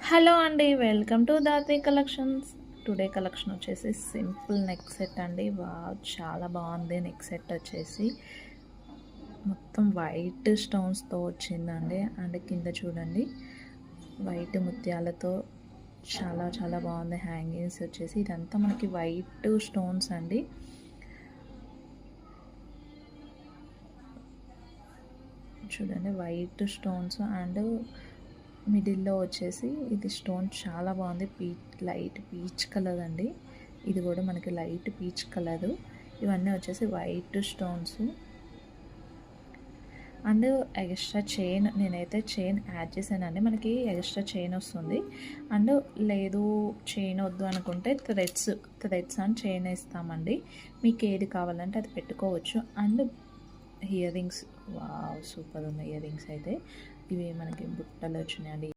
Hello అండి, welcome to Dhatri collections. Today collection వచ్చేసి simple neck set అండి. చాలా బాగుంది. నెక్ సెట్ వచ్చేసి మొత్తం వైట్ స్టోన్స్తో వచ్చిందండి. అండ్ కింద చూడండి వైట్ ముత్యాలతో చాలా చాలా బాగుంది. హ్యాంగింగ్స్ వచ్చేసి ఇదంతా మనకి వైట్ స్టోన్స్ అండి. చూడండి వైట్ స్టోన్స్ అండ్ మిడిల్లో వచ్చేసి ఇది స్టోన్ చాలా బాగుంది. లైట్ పీచ్ కలర్ అండి. ఇది కూడా మనకి లైట్ పీచ్ కలరు. ఇవన్నీ వచ్చేసి white stones and extra chain, నేనైతే చైన్ యాడ్ చేశానండి. మనకి ఎక్స్ట్రా చైన్ వస్తుంది. అండ్ లేదు చైన్ వద్దు అనుకుంటే థ్రెడ్స్ అండ్ చైన్ ఇస్తామండి. మీకు ఏది కావాలంటే అది పెట్టుకోవచ్చు. అండ్ ఇయర్ రింగ్స్, సూపర్ ఉన్నాయి ఇయర్ రింగ్స్ అయితే. ఇవి మనకి బుట్టలు వచ్చినాయండి.